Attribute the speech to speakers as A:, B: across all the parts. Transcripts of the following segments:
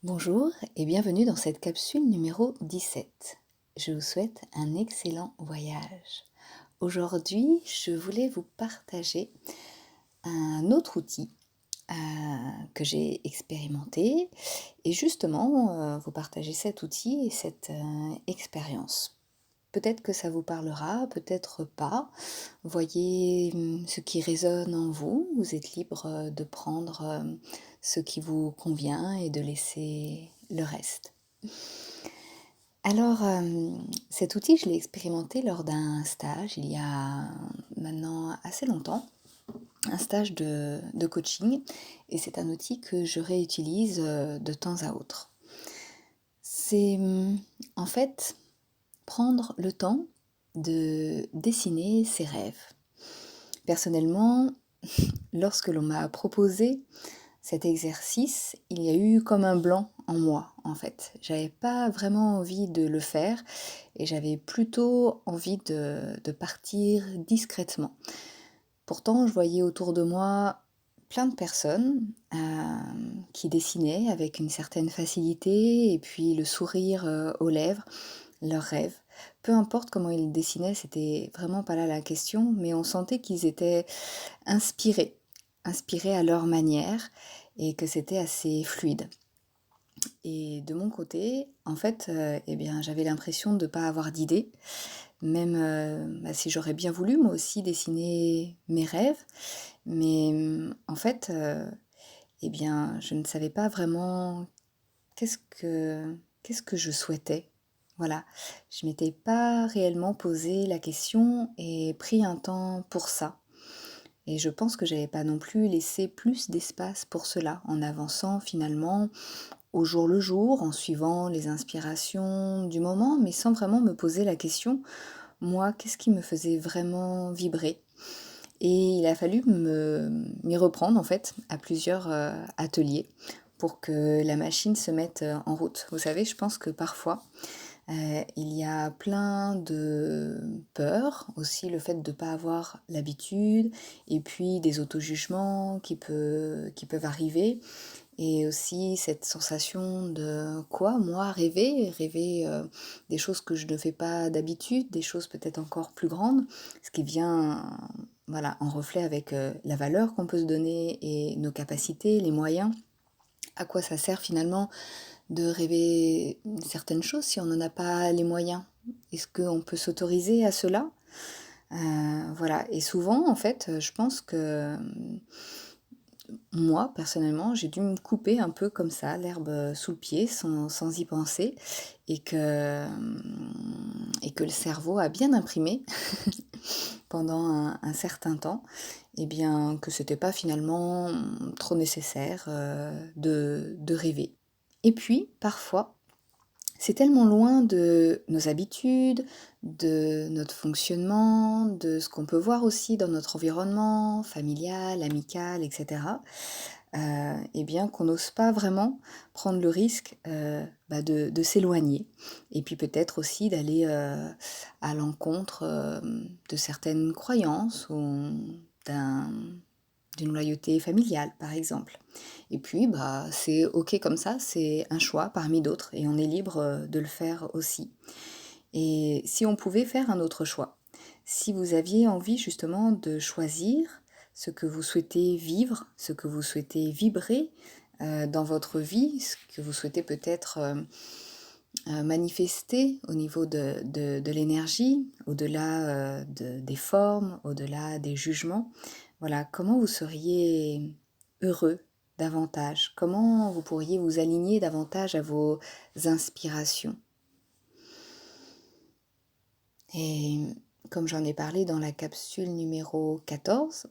A: Bonjour et bienvenue dans cette capsule numéro 17. Je vous souhaite un excellent voyage. Aujourd'hui, je voulais vous partager un autre outil que j'ai expérimenté et justement vous partager cet outil et cette expérience. Peut-être que ça vous parlera, peut-être pas. Voyez ce qui résonne en vous. Vous êtes libre de prendre ce qui vous convient et de laisser le reste. Alors, cet outil, je l'ai expérimenté lors d'un stage il y a maintenant assez longtemps, un stage de coaching, et c'est un outil que je réutilise de temps à autre. C'est en fait prendre le temps de dessiner ses rêves. Personnellement, lorsque l'on m'a proposé cet exercice, il y a eu comme un blanc en moi, en fait. J'avais pas vraiment envie de le faire et j'avais plutôt envie de partir discrètement. Pourtant, je voyais autour de moi plein de personnes qui dessinaient avec une certaine facilité et puis le sourire aux lèvres, leurs rêves. Peu importe comment ils dessinaient, c'était vraiment pas là la question, mais on sentait qu'ils étaient inspirés, inspirés à leur manière et que c'était assez fluide. Et de mon côté, en fait, eh bien, j'avais l'impression de ne pas avoir d'idée, même si j'aurais bien voulu moi aussi dessiner mes rêves, mais en fait, eh bien, je ne savais pas vraiment qu'est-ce que, qu'est-ce que je souhaitais. Voilà, je m'étais pas réellement posé la question et pris un temps pour ça. Et je pense que j'avais pas non plus laissé plus d'espace pour cela, en avançant finalement au jour le jour, en suivant les inspirations du moment, mais sans vraiment me poser la question, moi, qu'est-ce qui me faisait vraiment vibrer? Et il a fallu m'y reprendre en fait à plusieurs ateliers pour que la machine se mette en route. Vous savez, je pense que parfois, il y a plein de peurs, aussi le fait de ne pas avoir l'habitude, et puis des auto-jugements qui peuvent arriver, et aussi cette sensation de quoi, moi, rêver, rêver des choses que je ne fais pas d'habitude, des choses peut-être encore plus grandes, ce qui vient voilà, en reflet avec la valeur qu'on peut se donner et nos capacités, les moyens. À quoi ça sert finalement de rêver certaines choses si on n'en a pas les moyens? Est-ce qu'on peut s'autoriser à cela? Voilà, et souvent, en fait, je pense que moi, personnellement, j'ai dû me couper un peu comme ça, l'herbe sous le pied, sans y penser, et que le cerveau a bien imprimé pendant un certain temps, et bien que c'était pas finalement trop nécessaire de rêver. Et puis, parfois, c'est tellement loin de nos habitudes, de notre fonctionnement, de ce qu'on peut voir aussi dans notre environnement familial, amical, etc. Et bien qu'on n'ose pas vraiment prendre le risque de s'éloigner. Et puis peut-être aussi d'aller à l'encontre de certaines croyances ou d'un d'une loyauté familiale, par exemple. Et puis, bah, c'est OK comme ça, c'est un choix parmi d'autres et on est libre de le faire aussi. Et si on pouvait faire un autre choix, si vous aviez envie justement de choisir ce que vous souhaitez vivre, ce que vous souhaitez vibrer dans votre vie, ce que vous souhaitez peut-être manifester au niveau de l'énergie, au-delà des formes, au-delà des jugements. Voilà, comment vous seriez heureux davantage? Comment vous pourriez vous aligner davantage à vos inspirations? Et comme j'en ai parlé dans la capsule numéro 14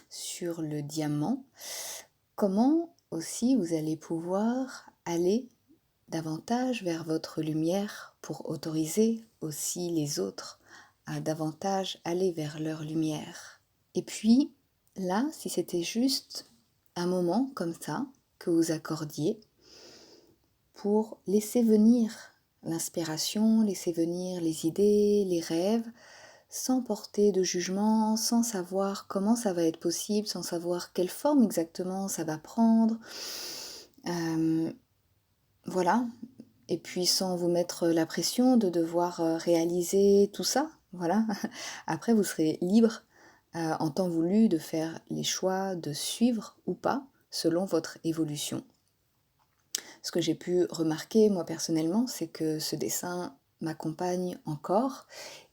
A: sur le diamant, comment aussi vous allez pouvoir aller davantage vers votre lumière pour autoriser aussi les autres à davantage aller vers leur lumière. Et puis, là, si c'était juste un moment comme ça que vous accordiez pour laisser venir l'inspiration, laisser venir les idées, les rêves, sans porter de jugement, sans savoir comment ça va être possible, sans savoir quelle forme exactement ça va prendre, Hem, voilà, et puis sans vous mettre la pression de devoir, réaliser tout ça, voilà. Après vous serez libre, en temps voulu de faire les choix, de suivre ou pas, selon votre évolution. Ce que j'ai pu remarquer moi personnellement, c'est que ce dessin m'accompagne encore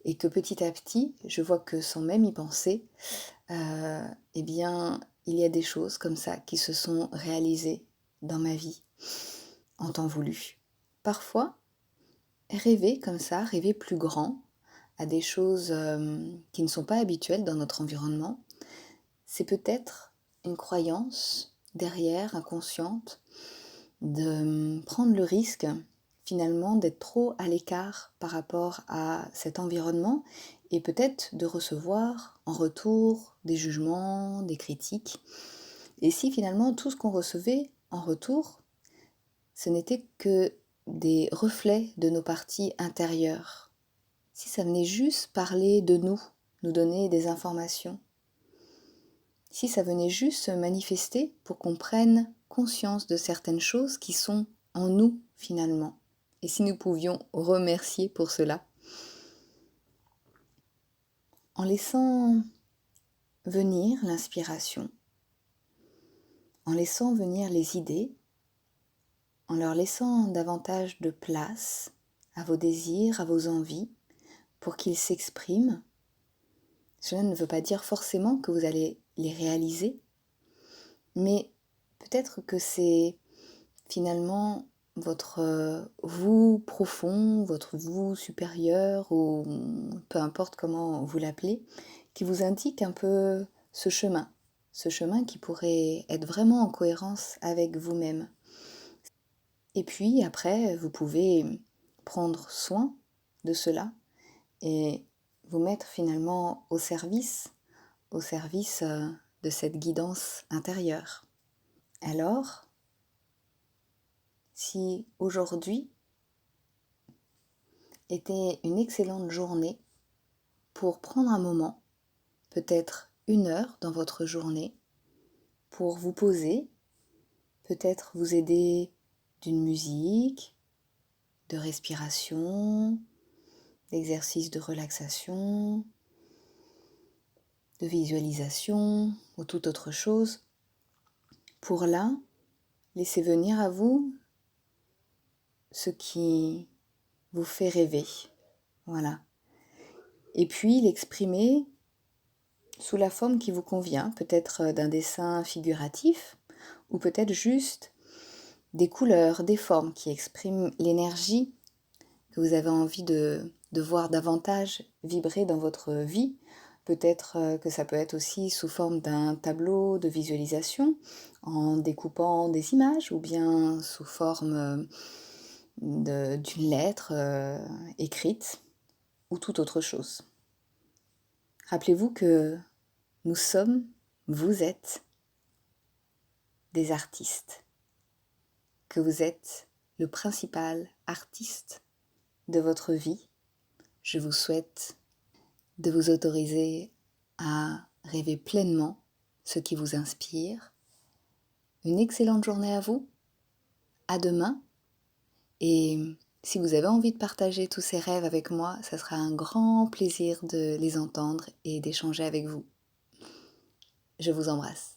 A: et que petit à petit, je vois que sans même y penser, eh bien, il y a des choses comme ça qui se sont réalisées dans ma vie en temps voulu. Parfois, rêver comme ça, rêver plus grand, à des choses, qui ne sont pas habituelles dans notre environnement, c'est peut-être une croyance derrière, inconsciente, de prendre le risque finalement d'être trop à l'écart par rapport à cet environnement et peut-être de recevoir en retour des jugements, des critiques. Et si finalement tout ce qu'on recevait en retour, ce n'était que des reflets de nos parties intérieures, si ça venait juste parler de nous, nous donner des informations, si ça venait juste se manifester pour qu'on prenne conscience de certaines choses qui sont en nous finalement, et si nous pouvions remercier pour cela, en laissant venir l'inspiration, en laissant venir les idées, en leur laissant davantage de place à vos désirs, à vos envies, pour qu'ils s'expriment. Cela ne veut pas dire forcément que vous allez les réaliser, mais peut-être que c'est finalement votre vous profond, votre vous supérieur, ou peu importe comment vous l'appelez, qui vous indique un peu ce chemin qui pourrait être vraiment en cohérence avec vous-même. Et puis après, vous pouvez prendre soin de cela et vous mettre finalement au service de cette guidance intérieure. Alors, si aujourd'hui était une excellente journée pour prendre un moment, peut-être 1 heure dans votre journée, pour vous poser, peut-être vous aider d'une musique, de respiration, d'exercice de relaxation, de visualisation ou toute autre chose, pour là, laisser venir à vous ce qui vous fait rêver. Voilà. Et puis l'exprimer sous la forme qui vous convient, peut-être d'un dessin figuratif, ou peut-être juste des couleurs, des formes qui expriment l'énergie que vous avez envie de voir davantage vibrer dans votre vie. Peut-être que ça peut être aussi sous forme d'un tableau de visualisation, en découpant des images, ou bien sous forme d'une lettre écrite, ou toute autre chose. Rappelez-vous que nous sommes, vous êtes des artistes, que vous êtes le principal artiste de votre vie. Je vous souhaite de vous autoriser à rêver pleinement ce qui vous inspire. Une excellente journée à vous, à demain, et si vous avez envie de partager tous ces rêves avec moi, ça sera un grand plaisir de les entendre et d'échanger avec vous. Je vous embrasse.